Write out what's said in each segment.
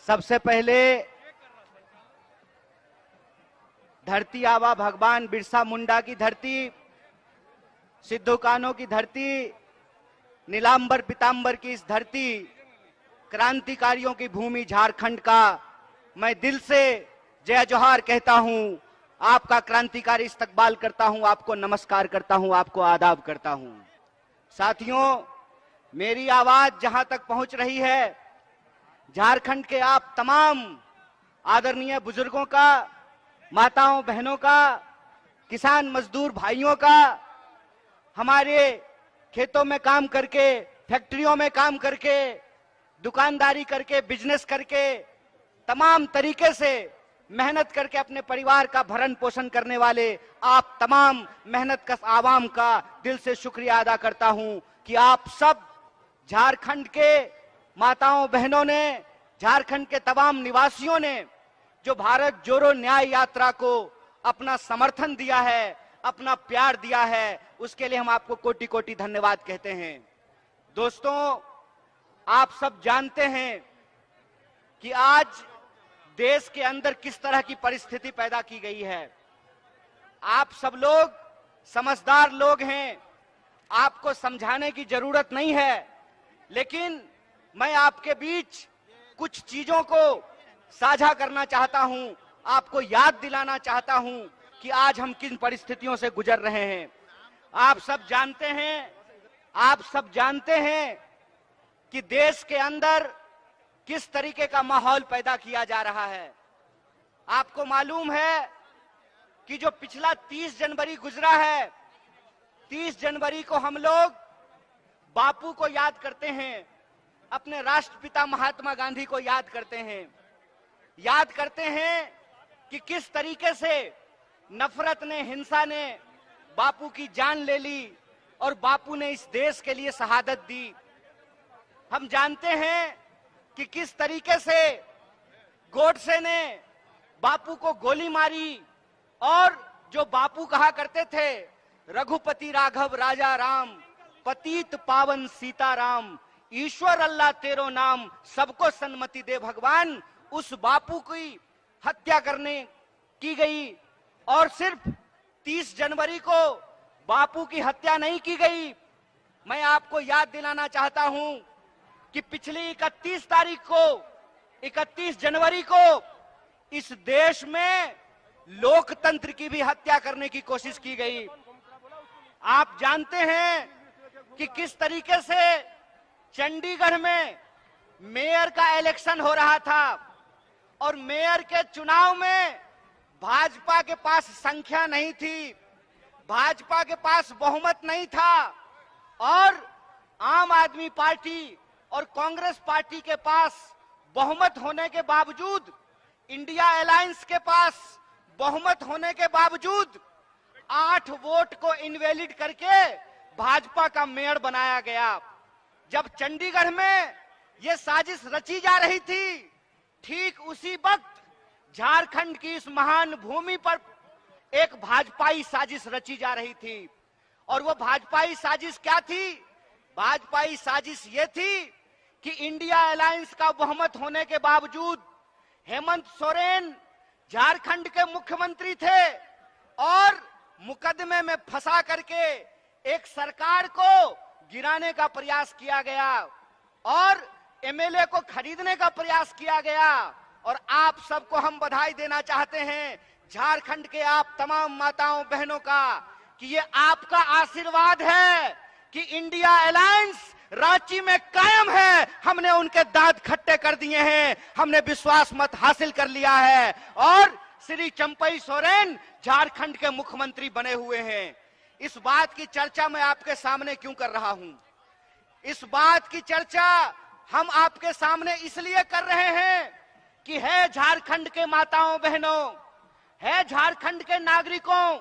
सबसे पहले धरती आबा भगवान बिरसा मुंडा की धरती, सिद्धू कान्हू की धरती, नीलांबर पीतांबर की इस धरती, क्रांतिकारियों की भूमि झारखंड का मैं दिल से जय जोहार कहता हूं। आपका क्रांतिकारी इस्तकबाल करता हूं, आपको नमस्कार करता हूं, आपको आदाब करता हूं। साथियों, मेरी आवाज जहां तक पहुंच रही है, झारखंड के आप तमाम आदरणीय बुजुर्गों का, माताओं बहनों का, किसान मजदूर भाइयों का, हमारे खेतों में काम करके, फैक्ट्रियों में काम करके, दुकानदारी करके, बिजनेस करके, तमाम तरीके से मेहनत करके अपने परिवार का भरण पोषण करने वाले आप तमाम मेहनत कश आवाम का दिल से शुक्रिया अदा करता हूं कि आप सब झारखंड के माताओं बहनों ने, झारखंड के तमाम निवासियों ने जो भारत जोड़ो न्याय यात्रा को अपना समर्थन दिया है, अपना प्यार दिया है, उसके लिए हम आपको कोटि कोटि धन्यवाद कहते हैं। दोस्तों, आप सब जानते हैं कि आज देश के अंदर किस तरह की परिस्थिति पैदा की गई है। आप सब लोग समझदार लोग हैं, आपको समझाने की जरूरत नहीं है, लेकिन मैं आपके बीच कुछ चीजों को साझा करना चाहता हूं, आपको याद दिलाना चाहता हूं कि आज हम किन परिस्थितियों से गुजर रहे हैं। आप सब जानते हैं कि देश के अंदर किस तरीके का माहौल पैदा किया जा रहा है। आपको मालूम है कि जो पिछला 30 जनवरी गुजरा है, 30 जनवरी को हम लोग बापू को याद करते हैं, अपने राष्ट्रपिता महात्मा गांधी को याद करते हैं कि किस तरीके से नफरत ने, हिंसा ने बापू की जान ले ली और बापू ने इस देश के लिए शहादत दी। हम जानते हैं कि किस तरीके से गोडसे ने बापू को गोली मारी और जो बापू कहा करते थे, रघुपति राघव राजा राम, पतित पावन सीताराम, ईश्वर अल्लाह तेरो नाम, सबको सन्मति दे भगवान, उस बापू की हत्या करने की गई। और सिर्फ 30 जनवरी को बापू की हत्या नहीं की गई, मैं आपको याद दिलाना चाहता हूं कि पिछली 31 जनवरी को इस देश में लोकतंत्र की भी हत्या करने की कोशिश की गई। आप जानते हैं कि किस तरीके से चंडीगढ़ में मेयर का इलेक्शन हो रहा था और मेयर के चुनाव में भाजपा के पास संख्या नहीं थी, भाजपा के पास बहुमत नहीं था और आम आदमी पार्टी और कांग्रेस पार्टी के पास बहुमत होने के बावजूद, इंडिया अलायंस के पास बहुमत होने के बावजूद 8 वोट को इनवैलिड करके भाजपा का मेयर बनाया गया। जब चंडीगढ़ में यह साजिश रची जा रही थी, ठीक उसी वक्त झारखंड की इस महान भूमि पर एक भाजपाई साजिश रची जा रही थी। और वो भाजपाई साजिश क्या थी? भाजपाई साजिश ये थी कि इंडिया अलायंस का बहुमत होने के बावजूद हेमंत सोरेन झारखंड के मुख्यमंत्री थे और मुकदमे में फंसा करके एक सरकार को गिराने का प्रयास किया गया और एमएलए को खरीदने का प्रयास किया गया। और आप सबको हम बधाई देना चाहते हैं, झारखंड के आप तमाम माताओं बहनों का, कि ये आपका आशीर्वाद है कि इंडिया अलायंस रांची में कायम है। हमने उनके दांत खट्टे कर दिए हैं, हमने विश्वास मत हासिल कर लिया है और श्री चंपई सोरेन झारखंड के मुख्यमंत्री बने हुए हैं। इस बात की चर्चा मैं आपके सामने क्यों कर रहा हूं? इस बात की चर्चा हम आपके सामने इसलिए कर रहे हैं कि है झारखंड के माताओं बहनों, है झारखंड के नागरिकों,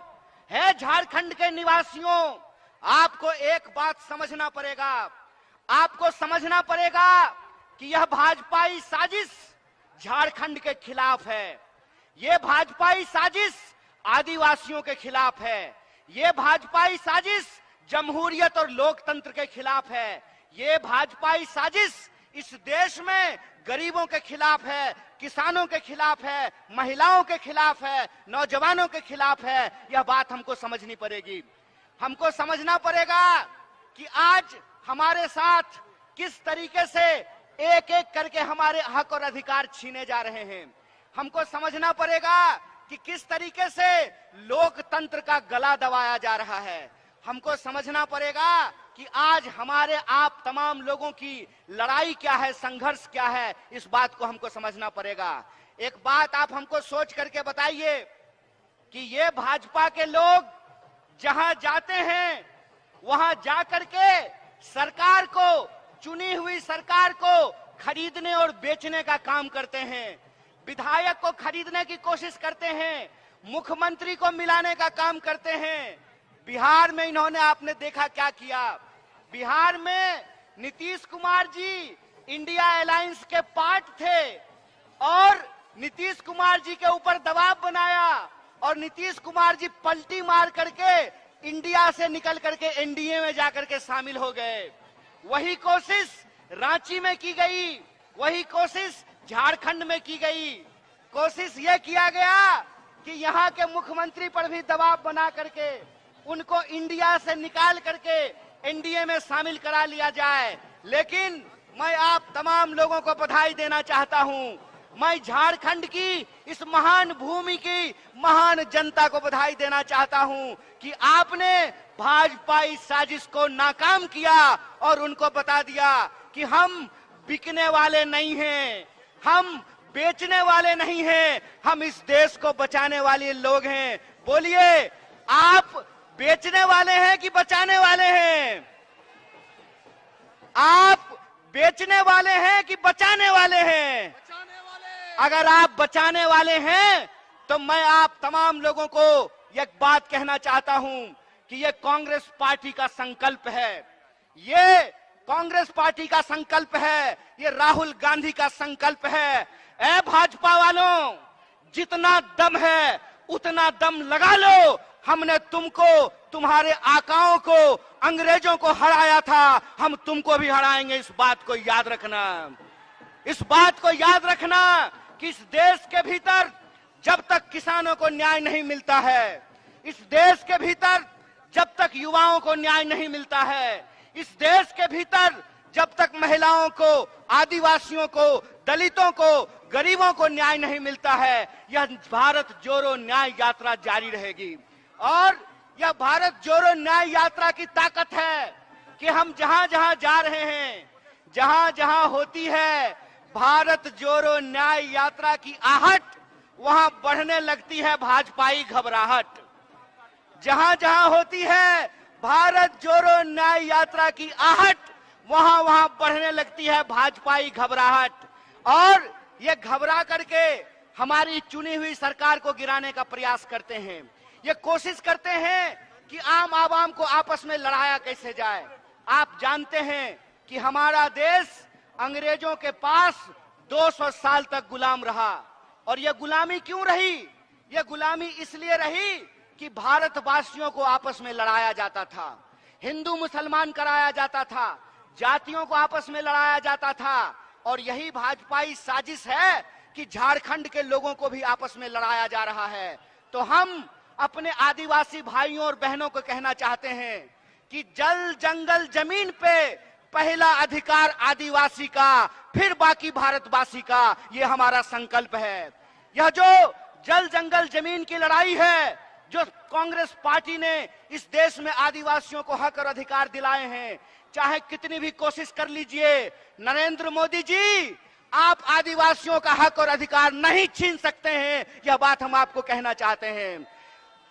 है झारखंड के निवासियों, आपको एक बात समझना पड़ेगा। आपको समझना पड़ेगा कि यह भाजपाई साजिश झारखंड के खिलाफ है, यह भाजपाई साजिश आदिवासियों के खिलाफ है, यह भाजपाई साजिश जमहूरियत और लोकतंत्र के खिलाफ है, यह भाजपाई साजिश इस देश में गरीबों के खिलाफ है, किसानों के खिलाफ है, महिलाओं के खिलाफ है, नौजवानों के खिलाफ है। यह बात हमको समझनी पड़ेगी। हमको समझना पड़ेगा कि आज हमारे साथ किस तरीके से एक एक करके हमारे हक और अधिकार छीने जा रहे हैं। हमको समझना पड़ेगा कि किस तरीके से लोकतंत्र का गला दबाया जा रहा है। हमको समझना पड़ेगा कि आज हमारे आप तमाम लोगों की लड़ाई क्या है, संघर्ष क्या है, इस बात को हमको समझना पड़ेगा। एक बात आप हमको सोच करके बताइए कि ये भाजपा के लोग जहां जाते हैं वहां जाकर के सरकार को, चुनी हुई सरकार को खरीदने और बेचने का काम करते हैं, विधायक को खरीदने की कोशिश करते हैं, मुख्यमंत्री को मिलाने का काम करते हैं। बिहार में इन्होंने, आपने देखा क्या किया। बिहार में नीतीश कुमार जी इंडिया अलायंस के पार्ट थे और नीतीश कुमार जी के ऊपर दबाव बनाया और नीतीश कुमार जी पलटी मार करके इंडिया से निकल करके एनडीए में जाकर के शामिल हो गए। वही कोशिश रांची में की गई, वही कोशिश झारखंड में की गई। कोशिश यह किया गया कि यहाँ के मुख्यमंत्री पर भी दबाव बना करके उनको इंडिया से निकाल करके एनडीए में शामिल करा लिया जाए। लेकिन मैं आप तमाम लोगों को बधाई देना चाहता हूं। मैं झारखंड की इस महान भूमि की महान जनता को बधाई देना चाहता हूं कि आपने भाजपा इस साजिश को नाकाम किया और उनको बता दिया कि हम बिकने वाले नहीं हैं, हम बेचने वाले नहीं हैं, हम इस देश को बचाने वाले लोग हैं। बोलिए, आप बेचने वाले हैं कि बचाने वाले हैं? आप बेचने वाले हैं कि बचाने वाले हैं? बचाने वाले। अगर आप बचाने वाले हैं तो मैं आप तमाम लोगों को एक बात कहना चाहता हूं कि ये कांग्रेस पार्टी का संकल्प है, ये कांग्रेस पार्टी का संकल्प है, ये राहुल गांधी का संकल्प है। ए भाजपा वालों, जितना दम है उतना दम लगा लो। हमने तुमको, तुम्हारे आकाओं को, अंग्रेजों को हराया था, हम तुमको भी हराएंगे। इस बात को याद रखना, इस बात को याद रखना कि इस देश के भीतर जब तक किसानों को न्याय नहीं मिलता है, इस देश के भीतर जब तक युवाओं को न्याय नहीं मिलता है, इस देश के भीतर जब तक महिलाओं को, आदिवासियों को, दलितों को, गरीबों को न्याय नहीं मिलता है, यह भारत जोड़ो न्याय यात्रा जारी रहेगी। और यह भारत जोड़ो न्याय यात्रा की ताकत है कि हम जहां जहां जा रहे हैं, जहां जहां होती है भारत जोड़ो न्याय यात्रा की आहट, वहां बढ़ने लगती है भाजपाई घबराहट। जहां जहां होती है भारत जोड़ो न्याय यात्रा की आहट, वहां वहां बढ़ने लगती है भाजपाई घबराहट। और ये घबरा करके हमारी चुनी हुई सरकार को गिराने का प्रयास करते हैं। ये कोशिश करते हैं कि आम आवाम को आपस में लड़ाया कैसे जाए। आप जानते हैं कि हमारा देश अंग्रेजों के पास 200 साल तक गुलाम रहा। और यह गुलामी क्यों रही? यह गुलामी इसलिए रही कि भारतवासियों को आपस में लड़ाया जाता था, हिंदू मुसलमान कराया जाता था, जातियों को आपस में लड़ाया जाता था। और यही भाजपाई साजिश है कि झारखंड के लोगों को भी आपस में लड़ाया जा रहा है। तो हम अपने आदिवासी भाइयों और बहनों को कहना चाहते हैं कि जल जंगल जमीन पे पहला अधिकार आदिवासी का, फिर बाकी भारतवासी का, ये हमारा संकल्प है। यह जो जल जंगल जमीन की लड़ाई है, जो कांग्रेस पार्टी ने इस देश में आदिवासियों को हक और अधिकार दिलाए हैं, चाहे कितनी भी कोशिश कर लीजिए, नरेंद्र मोदी जी, आप आदिवासियों का हक और अधिकार नहीं छीन सकते हैं। यह बात हम आपको कहना चाहते हैं।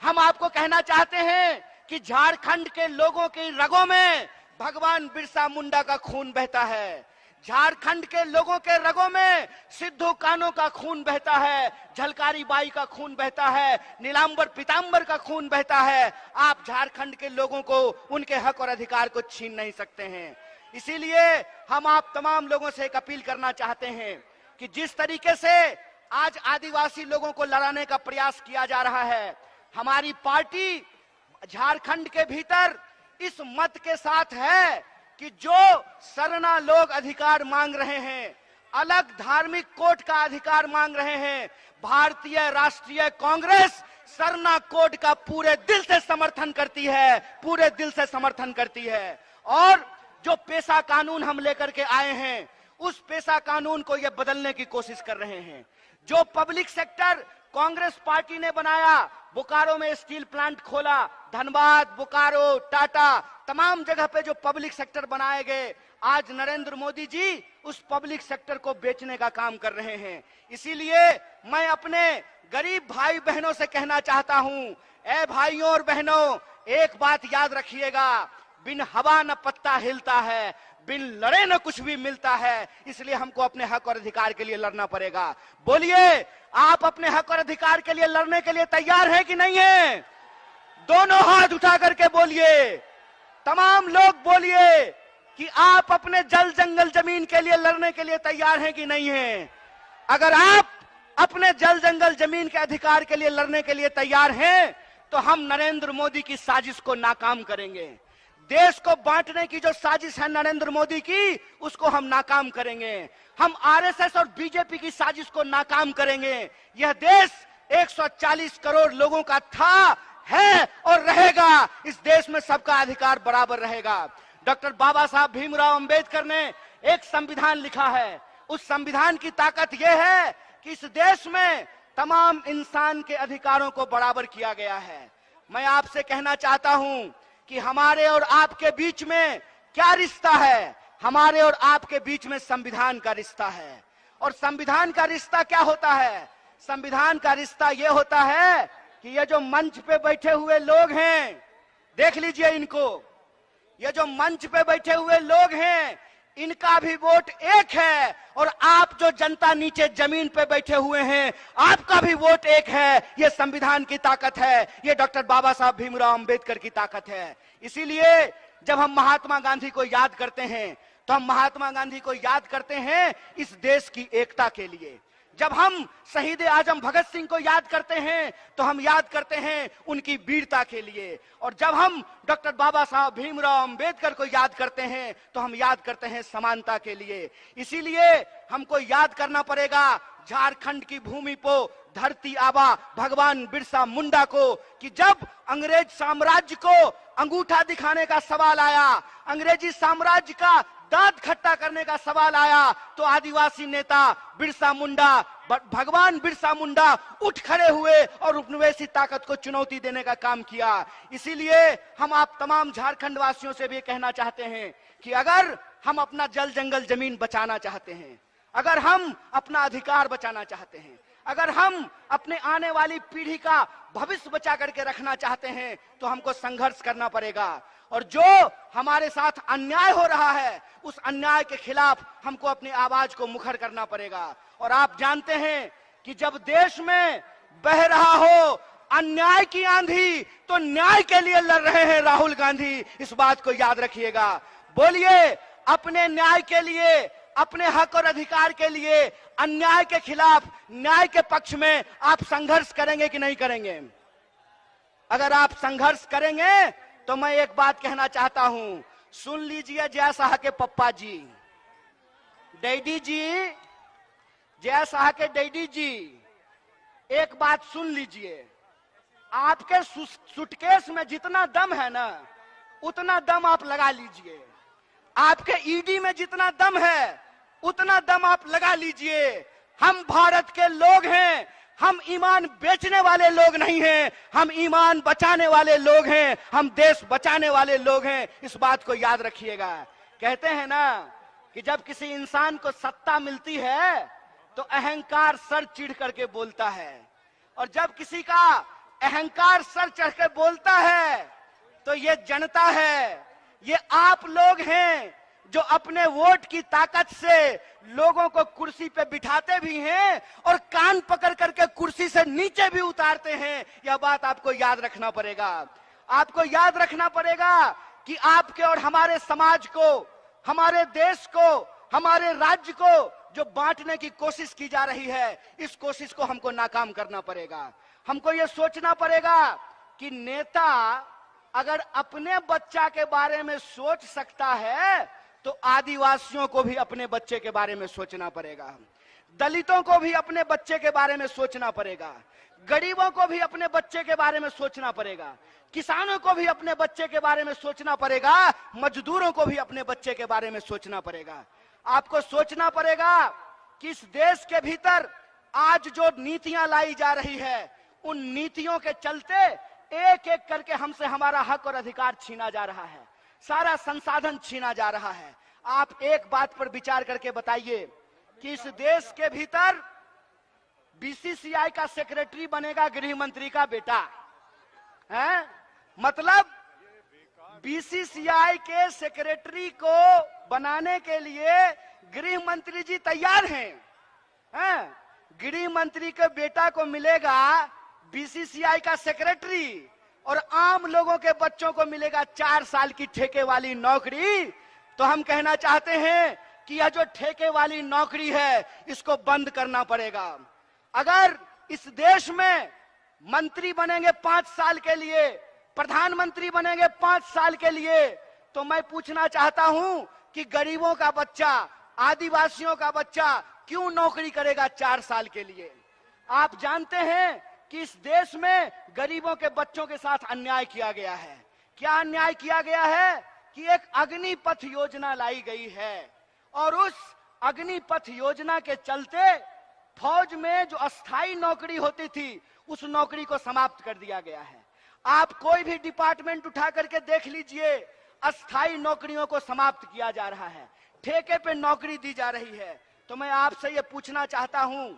हम आपको कहना चाहते हैं कि झारखंड के लोगों की रगों में भगवान बिरसा मुंडा का खून बहता है, झारखंड के लोगों के रगों में सिद्धू कान्हू का खून बहता है, झलकारी बाई का खून बहता है, नीलांबर पीतांबर का खून बहता है। आप झारखंड के लोगों को उनके हक और अधिकार को छीन नहीं सकते हैं। इसीलिए हम आप तमाम लोगों से एक अपील करना चाहते हैं कि जिस तरीके से आज आदिवासी लोगों को लड़ाने का प्रयास किया जा रहा है, हमारी पार्टी झारखंड के भीतर इस मत के साथ है कि जो सरना लोग अधिकार मांग रहे हैं, अलग धार्मिक कोड का अधिकार मांग रहे हैं, भारतीय राष्ट्रीय कांग्रेस सरना कोड का पूरे दिल से समर्थन करती है, पूरे दिल से समर्थन करती है। और जो पेशा कानून हम लेकर के आए हैं, उस पेशा कानून को ये बदलने की कोशिश कर रहे हैं। जो पब्लिक सेक्टर कांग्रेस पार्टी ने बनाया, बोकारो में स्टील प्लांट खोला, धनबाद, बोकारो, टाटा, तमाम जगह पे जो पब्लिक सेक्टर बनाए गए, आज नरेंद्र मोदी जी उस पब्लिक सेक्टर को बेचने का काम कर रहे हैं। इसीलिए मैं अपने गरीब भाई बहनों से कहना चाहता हूं, ए भाइयों और बहनों, एक बात याद रखिएगा, बिन हवा न पत्ता हिलता है, बिन लड़े न कुछ भी मिलता है। इसलिए हमको अपने हक और अधिकार के लिए लड़ना पड़ेगा। बोलिए, आप अपने हक और अधिकार के लिए लड़ने के लिए तैयार हैं कि नहीं है? दोनों हाथ उठा करके बोलिए, तमाम लोग बोलिए कि आप अपने जल जंगल जमीन के लिए लड़ने के लिए तैयार हैं कि नहीं है? अगर आप अपने जल जंगल जमीन के अधिकार के लिए लड़ने के लिए तैयार हैं, तो हम नरेंद्र मोदी की साजिश को नाकाम करेंगे। देश को बांटने की जो साजिश है नरेंद्र मोदी की, उसको हम नाकाम करेंगे। हम आरएसएस और बीजेपी की साजिश को नाकाम करेंगे। यह देश 140 करोड़ लोगों का था, है और रहेगा। इस देश में सबका अधिकार बराबर रहेगा। डॉक्टर बाबा साहब भीमराव अंबेडकर ने एक संविधान लिखा है। उस संविधान की ताकत यह है कि इस देश में तमाम इंसान के अधिकारों को बराबर किया गया है। मैं आपसे कहना चाहता हूं कि हमारे और आपके बीच में क्या रिश्ता है? हमारे और आपके बीच में संविधान का रिश्ता है। और संविधान का रिश्ता क्या होता है? संविधान का रिश्ता यह होता है कि ये जो मंच पे बैठे हुए लोग हैं, देख लीजिए इनको, ये जो मंच पे बैठे हुए लोग हैं, इनका भी वोट एक है। और आप जो जनता नीचे जमीन पे बैठे हुए हैं, आपका भी वोट एक है। ये संविधान की ताकत है, ये डॉक्टर बाबा साहब भीमराव अंबेडकर की ताकत है। इसीलिए जब हम महात्मा गांधी को याद करते हैं, तो हम महात्मा गांधी को याद करते हैं इस देश की एकता के लिए। जब हम शहीद आजम भगत सिंह को याद करते हैं, तो हम याद करते हैं उनकी वीरता के लिए। और जब हम डॉक्टर बाबा साहब भीमराव अंबेडकर को याद करते हैं, तो हम याद करते हैं समानता के लिए। इसीलिए हमको याद करना पड़ेगा झारखंड की भूमि को धरती आबा भगवान बिरसा मुंडा को, कि जब अंग्रेज साम्राज्य को अंगूठा दिखाने का सवाल आया, अंग्रेजी साम्राज्य का दांत खट्टा करने का सवाल आया, तो आदिवासी नेता बिरसा मुंडा, भगवान बिरसा मुंडा उठ खड़े हुए और उपनिवेशी ताकत को चुनौती देने का काम किया। इसीलिए हम आप तमाम झारखंड वासियों से भी कहना चाहते हैं कि अगर हम अपना जल जंगल जमीन बचाना चाहते हैं, अगर हम अपना अधिकार बचाना चाहते हैं, अगर हम अपने आने वाली पीढ़ी का भविष्य बचा करके रखना चाहते हैं, तो हमको संघर्ष करना पड़ेगा। और जो हमारे साथ अन्याय हो रहा है, उस अन्याय के खिलाफ हमको अपनी आवाज को मुखर करना पड़ेगा। और आप जानते हैं कि जब देश में बह रहा हो अन्याय की आंधी, तो न्याय के लिए लड़ रहे हैं राहुल गांधी। इस बात को याद रखिएगा। बोलिए, अपने न्याय के लिए, अपने हक और अधिकार के लिए, अन्याय के खिलाफ न्याय के पक्ष में आप संघर्ष करेंगे कि नहीं करेंगे? अगर आप संघर्ष करेंगे तो मैं एक बात कहना चाहता हूं, सुन लीजिए जय शाह के पप्पा जी, डैडी जी, जय शाह के डैडी जी, एक बात सुन लीजिए। आपके सूटकेस में जितना दम है ना, उतना दम आप लगा लीजिए। आपके ईडी में जितना दम है, उतना दम आप लगा लीजिए। हम भारत के लोग हैं, हम ईमान बेचने वाले लोग नहीं हैं, हम ईमान बचाने वाले लोग हैं, हम देश बचाने वाले लोग हैं। इस बात को याद रखिएगा। कहते हैं ना कि जब किसी इंसान को सत्ता मिलती है, तो अहंकार सर चिढ़ करके बोलता है, और जब किसी का अहंकार सर चढ़ के बोलता है, तो ये जनता है, ये आप लोग हैं जो अपने वोट की ताकत से लोगों को कुर्सी पे बिठाते भी हैं और कान पकड़ करके कुर्सी से नीचे भी उतारते हैं। यह बात आपको याद रखना पड़ेगा। आपको याद रखना पड़ेगा कि आपके और हमारे समाज को, हमारे देश को, हमारे राज्य को जो बांटने की कोशिश की जा रही है, इस कोशिश को हमको नाकाम करना पड़ेगा। हमको यह सोचना पड़ेगा कि नेता अगर अपने बच्चा के बारे में सोच सकता है तो आदिवासियों को भी अपने बच्चे के बारे में सोचना पड़ेगा, दलितों को भी अपने बच्चे के बारे में सोचना पड़ेगा, गरीबों को भी अपने बच्चे के बारे में सोचना पड़ेगा, किसानों को भी अपने बच्चे के बारे में सोचना पड़ेगा, मजदूरों को भी अपने बच्चे के बारे में सोचना पड़ेगा। आपको सोचना पड़ेगा कि इस देश के भीतर आज जो नीतियां लाई जा रही है, उन नीतियों के चलते एक एक करके हमसे हमारा हक और अधिकार छीना जा रहा है, सारा संसाधन छीना जा रहा है। आप एक बात पर विचार करके बताइए कि इस देश के भीतर बीसीसीआई का सेक्रेटरी बनेगा गृह मंत्री का बेटा है। मतलब बीसीसीआई के सेक्रेटरी को बनाने के लिए गृह मंत्री जी तैयार हैं। गृह मंत्री के बेटा को मिलेगा बीसीसीआई का सेक्रेटरी और आम लोगों के बच्चों को मिलेगा 4 साल की ठेके वाली नौकरी। तो हम कहना चाहते हैं कि यह जो ठेके वाली नौकरी है, इसको बंद करना पड़ेगा। अगर इस देश में मंत्री बनेंगे 5 साल के लिए, प्रधानमंत्री बनेंगे 5 साल के लिए, तो मैं पूछना चाहता हूं कि गरीबों का बच्चा, आदिवासियों का बच्चा क्यों नौकरी करेगा 4 साल के लिए? आप जानते हैं कि इस देश में गरीबों के बच्चों के साथ अन्याय किया गया है। क्या अन्याय किया गया है कि एक अग्निपथ योजना लाई गई है और उस अग्निपथ योजना के चलते फौज में जो अस्थाई नौकरी होती थी, उस नौकरी को समाप्त कर दिया गया है। आप कोई भी डिपार्टमेंट उठा करके देख लीजिए, अस्थाई नौकरियों को समाप्त किया जा रहा है, ठेके पे नौकरी दी जा रही है। तो मैं आपसे ये पूछना चाहता हूं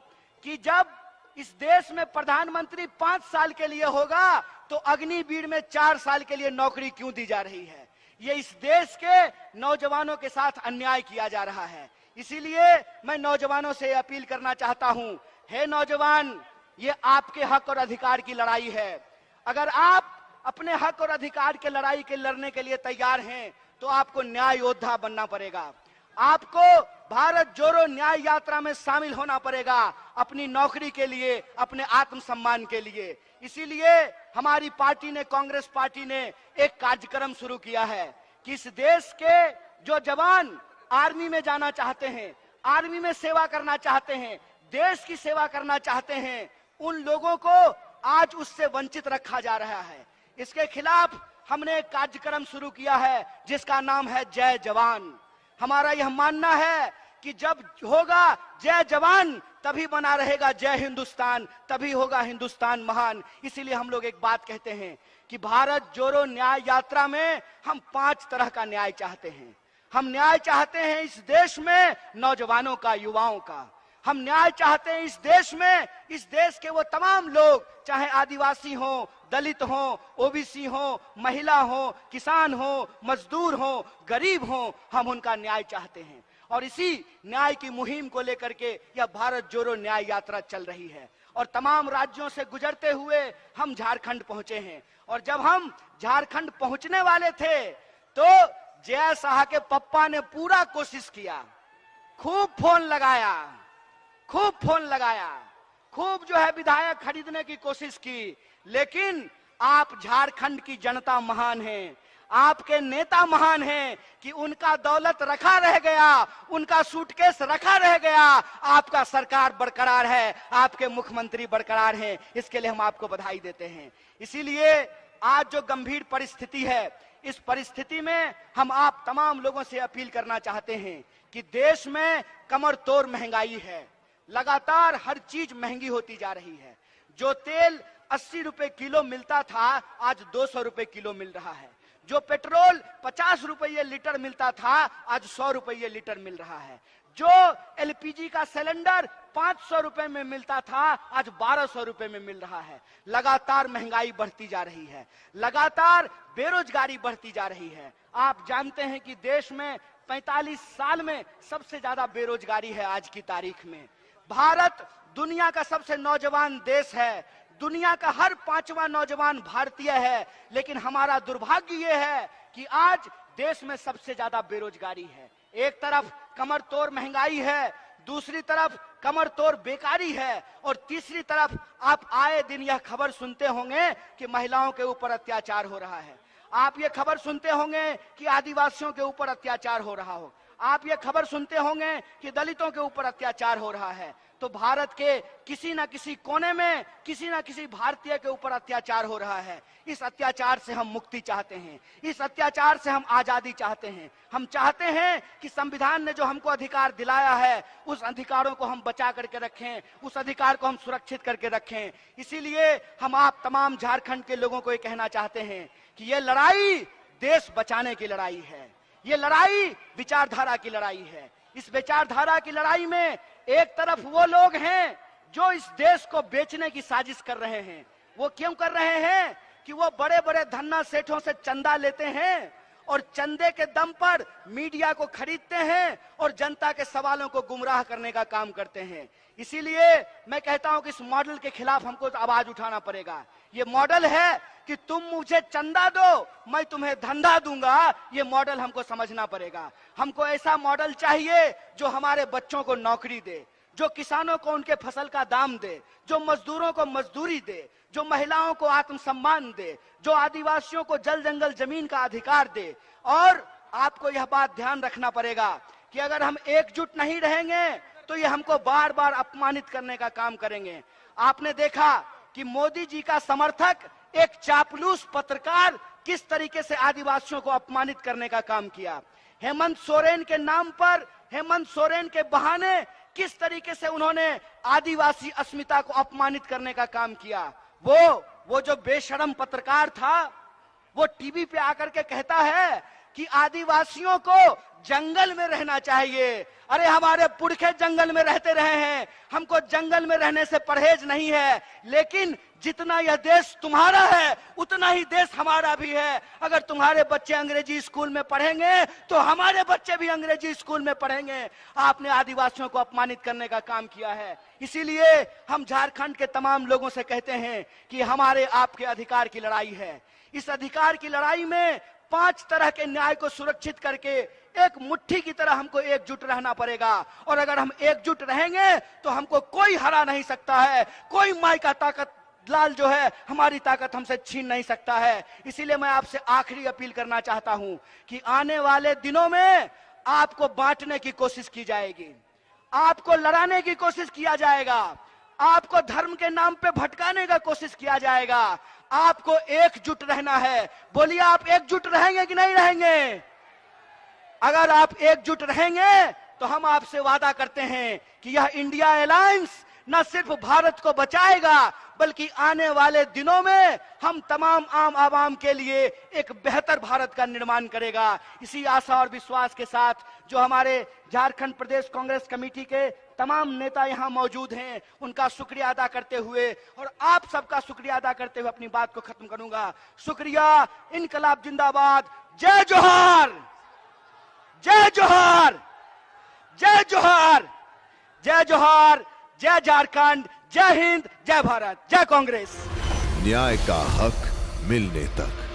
कि जब इस देश में प्रधानमंत्री 5 साल के लिए होगा, तो अग्निवीर में 4 साल के लिए नौकरी क्यों दी जा रही है? ये इस देश के नौजवानों के साथ अन्याय किया जा रहा है। इसीलिए मैं नौजवानों से अपील करना चाहता हूं, हे नौजवान, ये आपके हक और अधिकार की लड़ाई है। अगर आप अपने हक और अधिकार के लड़ाई के लड़ने के लिए तैयार हैं, तो आपको न्याय योद्धा बनना पड़ेगा। आपको भारत जोड़ो न्याय यात्रा में शामिल होना पड़ेगा, अपनी नौकरी के लिए, अपने आत्मसम्मान के लिए। इसीलिए हमारी पार्टी ने, कांग्रेस पार्टी ने एक कार्यक्रम शुरू किया है कि इस देश के जो जवान आर्मी में जाना चाहते हैं, आर्मी में सेवा करना चाहते हैं, देश की सेवा करना चाहते हैं, उन लोगों को आज उससे वंचित रखा जा रहा है। इसके खिलाफ हमने एक कार्यक्रम शुरू किया है जिसका नाम है जय जवान। हमारा यह मानना है कि जब होगा जय जवान, तभी बना रहेगा जय हिंदुस्तान, तभी होगा हिंदुस्तान महान। इसीलिए हम लोग एक बात कहते हैं कि भारत जोड़ो न्याय यात्रा में हम 5 तरह का न्याय चाहते हैं। हम न्याय चाहते हैं इस देश में नौजवानों का, युवाओं का। हम न्याय चाहते हैं इस देश में, इस देश के वो तमाम लोग, चाहे आदिवासी हो, दलित हो, ओबीसी हो, महिला हो, किसान हो, मजदूर हो, गरीब हो, हम उनका न्याय चाहते हैं। और इसी न्याय की मुहिम को लेकर के यह भारत जोड़ो न्याय यात्रा चल रही है। और तमाम राज्यों से गुजरते हुए हम झारखंड पहुंचे हैं। और जब हम झारखंड पहुंचने वाले थे, तो जय शाह के पप्पा ने पूरा कोशिश किया, खूब फोन लगाया, खूब जो है विधायक खरीदने की कोशिश की। लेकिन आप झारखंड की जनता महान है, आपके नेता महान हैं कि उनका दौलत रखा रह गया, उनका सूटकेस रखा रह गया, आपका सरकार बरकरार है, आपके मुख्यमंत्री बरकरार हैं। इसके लिए हम आपको बधाई देते हैं। इसीलिए आज जो गंभीर परिस्थिति है, इस परिस्थिति में हम आप तमाम लोगों से अपील करना चाहते हैं कि देश में कमर तोड़ महंगाई है, लगातार हर चीज महंगी होती जा रही है। जो तेल 80 रुपए किलो मिलता था, आज 200 रुपए किलो मिल रहा है। जो पेट्रोल 50 रुपये लीटर मिलता था, आज 100 रुपये लीटर मिल रहा है। जो एलपीजी का सिलेंडर 500 रुपए में मिलता था, आज 1200 रुपए में मिल रहा है। लगातार महंगाई बढ़ती जा रही है, लगातार बेरोजगारी बढ़ती जा रही है। आप जानते हैं कि देश में 45 साल में सबसे ज्यादा बेरोजगारी है आज की तारीख में। भारत दुनिया का सबसे नौजवान देश है, दुनिया का हर 5वां नौजवान भारतीय है। लेकिन हमारा दुर्भाग्य यह है कि आज देश में सबसे ज्यादा बेरोजगारी है। एक तरफ कमर तोड़ महंगाई है, दूसरी तरफ कमर तोड़ बेकारी है, और तीसरी तरफ आप आए दिन यह खबर सुनते होंगे कि महिलाओं के ऊपर अत्याचार हो रहा है। आप ये खबर सुनते होंगे कि आदिवासियों के ऊपर अत्याचार हो रहा हो, आप ये खबर सुनते होंगे कि दलितों के ऊपर अत्याचार हो रहा है, तो भारत के किसी न किसी कोने में किसी न किसी भारतीय के ऊपर अत्याचार हो रहा है। इस अत्याचार से हम मुक्ति चाहते हैं, इस अत्याचार से हम आजादी चाहते हैं। हम चाहते हैं कि संविधान ने जो हमको अधिकार दिलाया है उस अधिकारों को हम बचा करके रखें, उस अधिकार को हम सुरक्षित करके रखें। इसीलिए हम आप तमाम झारखंड के लोगों को ये कहना चाहते हैं कि ये लड़ाई देश बचाने की लड़ाई है, ये लड़ाई विचारधारा की लड़ाई है। इस विचारधारा की लड़ाई में एक तरफ वो लोग हैं जो इस देश को बेचने की साजिश कर रहे हैं। वो क्यों कर रहे हैं कि वो बड़े बड़े धन्ना सेठों से चंदा लेते हैं और चंदे के दम पर मीडिया को खरीदते हैं और जनता के सवालों को गुमराह करने का काम करते हैं। इसीलिए मैं कहता हूं कि इस मॉडल के खिलाफ हमको आवाज उठाना पड़ेगा। ये मॉडल है कि तुम मुझे चंदा दो, मैं तुम्हें धंधा दूंगा, ये मॉडल हमको समझना पड़ेगा। हमको ऐसा मॉडल चाहिए जो हमारे बच्चों को नौकरी दे, जो किसानों को उनके फसल का दाम दे, जो मजदूरों को मजदूरी दे, जो महिलाओं को आत्मसम्मान दे, जो आदिवासियों को जल जंगल जमीन का अधिकार दे। और आपको यह बात ध्यान रखना पड़ेगा कि अगर हम एकजुट नहीं रहेंगे तो ये हमको बार बार अपमानित करने का काम करेंगे। आपने देखा कि मोदी जी का समर्थक एक चापलूस पत्रकार किस तरीके से आदिवासियों को अपमानित करने का काम किया। हेमंत सोरेन के नाम पर, हेमंत सोरेन के बहाने किस तरीके से उन्होंने आदिवासी अस्मिता को अपमानित करने का काम किया। वो जो बेशरम पत्रकार था वो टीवी पे आकर के कहता है कि आदिवासियों को जंगल में रहना चाहिए। अरे हमारे पुरखे जंगल में रहते रहे हैं, हमको जंगल में रहने से परहेज नहीं है, लेकिन जितना यह देश तुम्हारा है उतना ही देश हमारा भी है। अगर तुम्हारे बच्चे अंग्रेजी स्कूल में पढ़ेंगे तो हमारे बच्चे भी अंग्रेजी स्कूल में पढ़ेंगे। आपने आदिवासियों को अपमानित करने का काम किया है। इसीलिए हम झारखंड के तमाम लोगों से कहते हैं कि हमारे आपके अधिकार की लड़ाई है। इस अधिकार की लड़ाई में 5 तरह के न्याय को सुरक्षित करके एक मुट्ठी की तरह हमको एकजुट रहना पड़ेगा। और अगर हम एकजुट रहेंगे तो हमको कोई हरा नहीं सकता है, कोई माई का ताकत लाल जो है हमारी ताकत हमसे छीन नहीं सकता है। इसीलिए मैं आपसे आखिरी अपील करना चाहता हूं कि आने वाले दिनों में आपको बांटने की कोशिश की जाएगी, आपको लड़ाने की कोशिश किया जाएगा, आपको धर्म के नाम पे भटकाने का कोशिश किया जाएगा। आपको एकजुट रहना है। बोलिए, आप एकजुट रहेंगे कि नहीं रहेंगे? अगर आप एकजुट रहेंगे तो हम आपसे वादा करते हैं कि यह इंडिया अलायंस न सिर्फ भारत को बचाएगा बल्कि आने वाले दिनों में हम तमाम आम आवाम के लिए एक बेहतर भारत का निर्माण करेगा। इसी आशा और विश्वास के साथ जो हमारे झारखंड प्रदेश कांग्रेस कमेटी के तमाम नेता यहाँ मौजूद हैं, उनका शुक्रिया अदा करते हुए और आप सबका शुक्रिया अदा करते हुए अपनी बात को खत्म करूंगा। शुक्रिया। इनकलाब जिंदाबाद। जय जोहार, जय जोहार, जय जोहार, जय जोहार, जय झारखंड, जय हिंद, जय भारत, जय कांग्रेस। न्याय का हक मिलने तक।